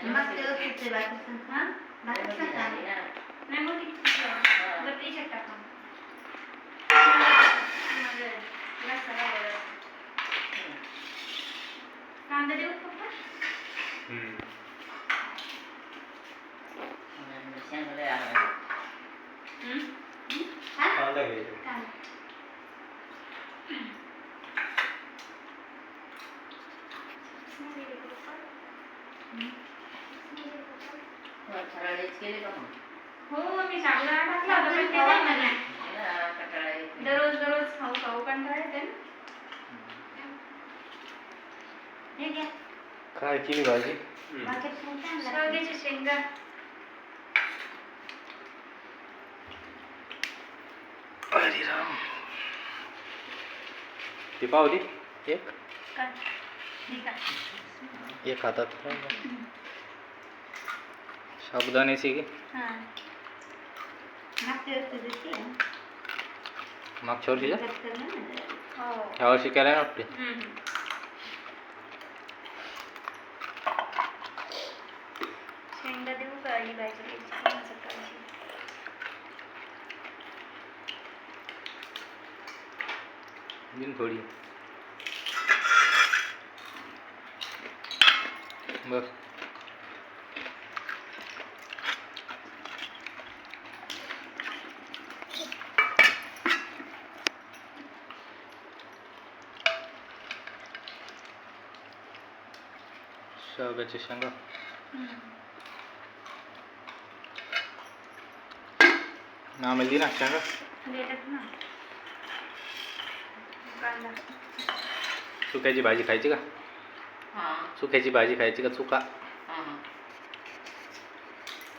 मग ते होते बाकी हां बाकी नाही मोठी बत्ती शकता का कांदा देऊ पप्पा कांदा घे हो मी साबुदाणा टाकला होता पण ते नाही म्हणा दररोज दररोज खाऊ खाऊ कंटाळा येते ना हे घ्या काय केली भाजी शेवग्याची शेंगा अरे राम ती पावली एक काय ठीक आहे एक हातात साबुदाण्याची की हां मागच्या वर्षी देते मागच्या वर्षीच्या हो ह्या वर्षी केल्या ना वाटते शेंगा देऊ का ही भाजी सकाळची दिन थोडी बस शेवग्याची शेंगा आम्हाला दे ना शेंगा देतात ना कांदा चुक्याची भाजी खायची का चुक्याची भाजी खायची का चुका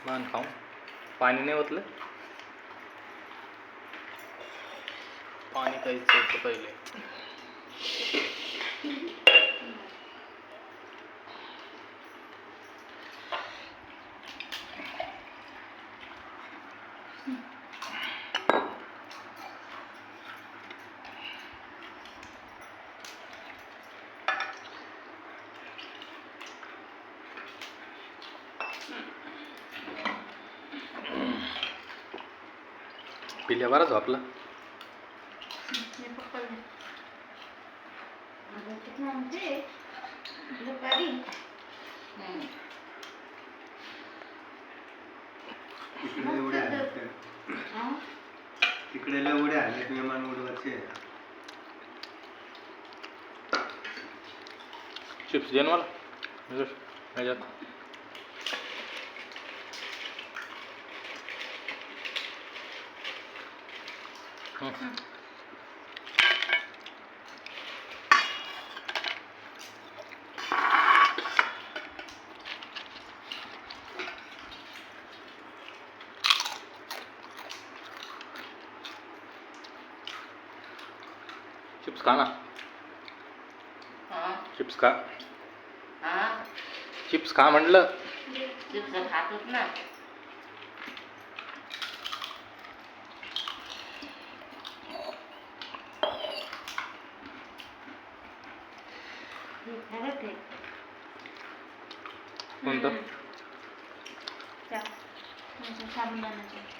मान खाऊ पाणी नाही ओतलं पाणी काहीच होतं पहिले पिल्या बराच झोपला तिकडे लय उड्या आल्या विमान उडवायचे चिप्स दे ना मला ह्याच्यात चिप्स खा ना चिप्स खा चिप्स खा म्हटलं चिप्स खातोच ना कोणतं साबुदाण्याचं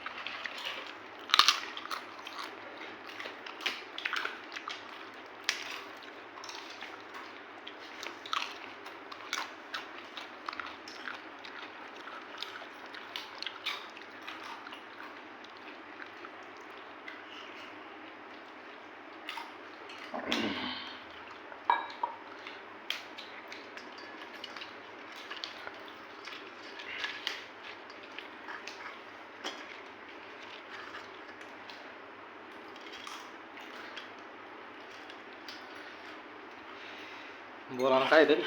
बोला ना काय तरी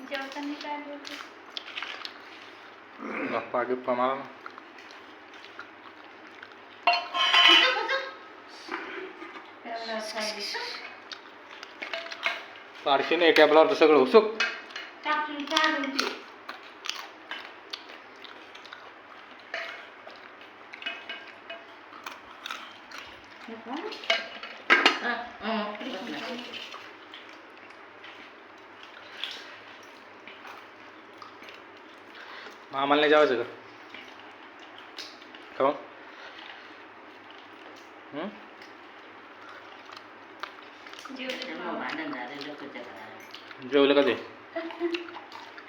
जेवताना काय बोलते गप्पा गिप्पा मारा ना पारशी नाही टेबलावर सगळं हुसूक टाकून काढून मग आम्हाला नाही जेवायचं का खाऊन जेवले मग भांडण झालं लोकांच्या घरात. जेवलं का ते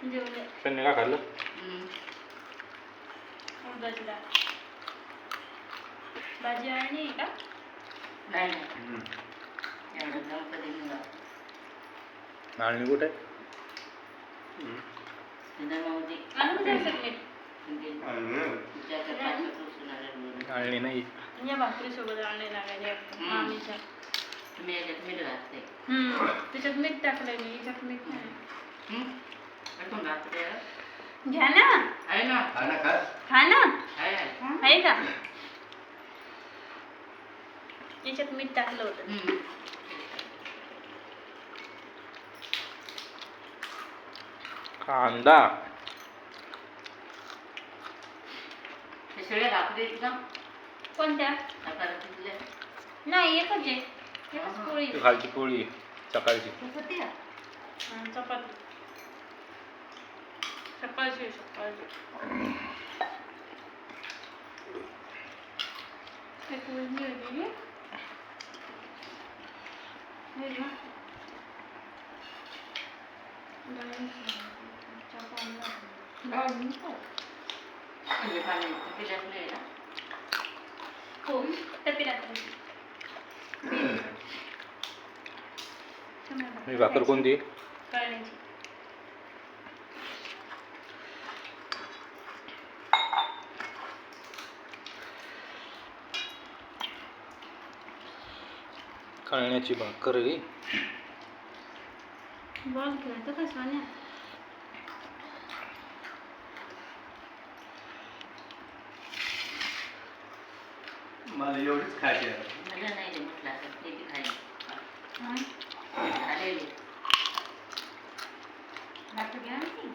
जेवले त्यांनी का खाल्लं उडदाची डाळ भाजी आणि का नाही नाही एवढं जाऊन कधी निघालं. आणि कुठे तिथं मग ती आणून द्या सगळे तिच्याकडे पाच वर्षं लागली. आणि नाही या भाकरी सोबत आणले लागायचे मामीच्या तुम्ही याच्यात मीठ घालते. त्याच्यात मीठ टाकलंय मी याच्यात मीठ नाही कुठून घालते? घ्या ना आहे ना खाना खा खा ना आहे आहे का याच्यात मीठ टाकलं होतं कांदा ते सगळे भाकरी का कोणत्या सकाळी तिथले नाही एकच आहे एकच पोळी ती खालची पोळी सकाळची चपाती आहे. चपाती सकाळची एक उजनी होती म्हणजे पाणी पिल्यातलं आहे ना. हो टपिलात मी भाकर कोणती कळण्याची कळण्याची भाकर आहे. बॉल खेळतो का सोन्या मला एवढीच खायची आहे. मला नाही रे म्हटलं असं ते बी खायला झालेली भाकर घ्या ना ती.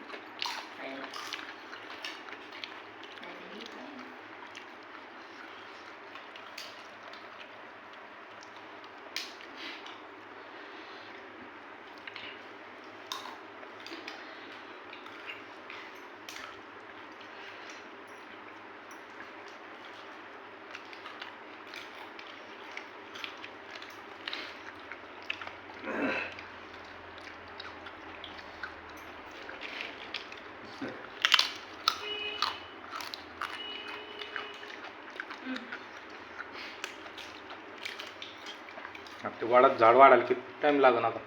खायला नाही खायला. ते वाढत झाड वाढायला किती टाइम लागेल आता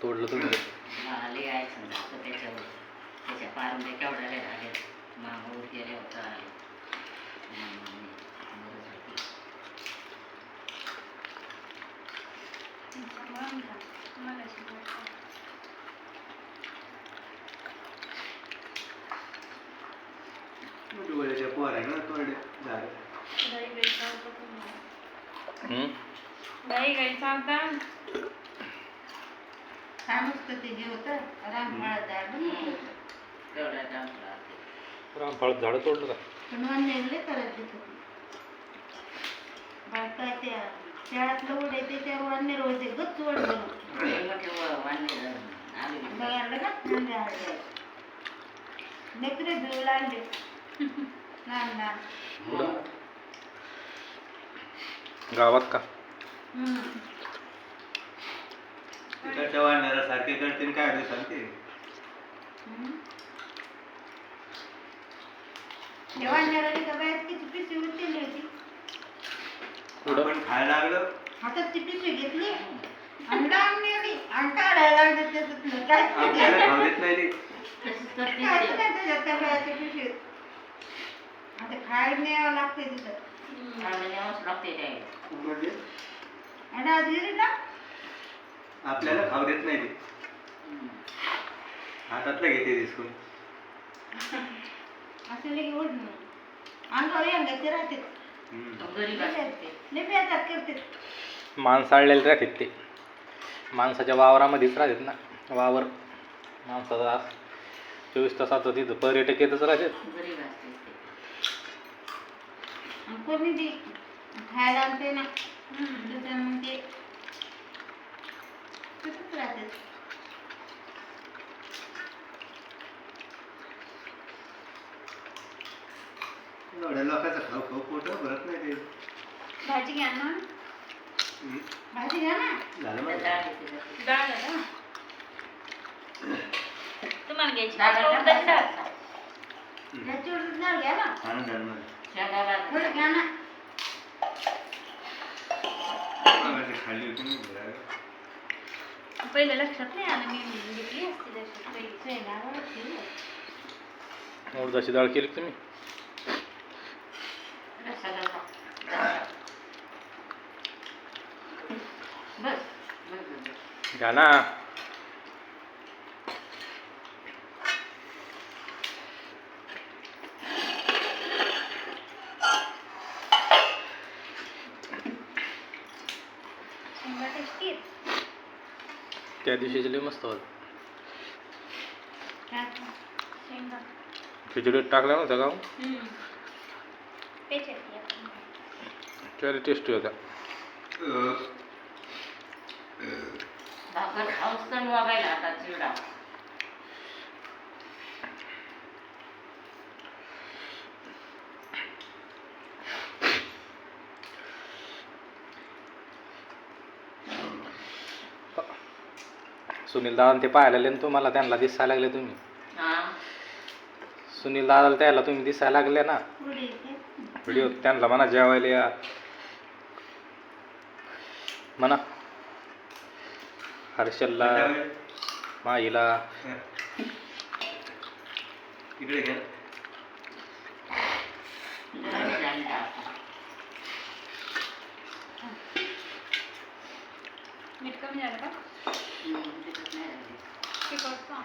तोडलं तुम्ही मला लई आहे समजा तर त्याच्यावर त्याच्या पारंब्या केवढ्या झाल्या मागून गेले होता डोळ्याच्या पोर आहे ना तोडे झाड गाई गाई चालतात काय मस्त ते जे होतं रामफळ झाड तेवढ्या रामफळ रामफळात झाडं तोडलं का पण वांदे करत दिसत बायका त्या शाळातलं उडे त्याच्यावर वांदे होते गच्च वड वांदे आले ना नेकडे भिऊ लागले लहान लहान गावात का तिकडच्या वाढणारा सारखे करते काय होते सांगते वांद्याला का बाहेर किती पिशवी उचलली होती आपण खायला लागलं हातात ती पिशवी घेतली आणि लावून नेली आणि काढायला लागलं त्याच्यातलं काय आपल्याला खाऊ देत नाही ते. खायचं काय त्याच्यात त्या बाहेरच्या पिशवीत आता खायला न्यावं लागते तिथं म्हणजे आणि आज गेली ना आपल्याला खाऊ देत नाही ते हातातलं घेते दिसून असं लगे ओढ अंगावर अंगाचे राहते लिपी हातात करते माणसाळलेले राहतात ते माणसाच्या वावरामध्येच राहतात ना वावर माणसाचा 24 तासाचं तिथं पर्यटक येतच राहतात कोणी ती खायला आणते ना मग ते तसंच राहते एवढ्या लोकांचं खाऊ खाऊ पोट भरत नाही ते. भाजी घ्या ना. हम्म. भाजी घ्या ना. झालं मग. डाळ झालं. तुम्हाला घ्यायची डाळ का? घ्या. उडदाची डाळ. त्याची उडदाची डाळ घ्या ना. आणून द्या ना. थोडं घ्या ना. मगाशी खाल्ली होती मी घरात. पहिलं लक्षात नाही आलं, मी घेतली असती तशी पहिली. शेंगावर ठेवू. उडदाची डाळ केली का तुम्ही? घ्या ना. शेंगा टेस्टी आहेत. त्या दिवशीचे लय मस्त होत. शेंगा. खिचडीत टाकल्या नव्हत्या का? पेच येते आपण. त्या टेस्टी होत्या. भाकर खाऊस तर मोबाईल हातात चिवडा. सुनील दादा ते पाहायला लागले ना तुम्हाला, त्यांना दिसायला लागले तुम्ही. हा. सुनील दादाला त्याला तुम्ही दिसायला लागले ना पुढे येते. व्हिडिओ. त्यांना म्हणा जेवायला या म्हणा. हर्षलला, माईला. इकडे घ्या. मीठ कमी झालं का? तिखट का?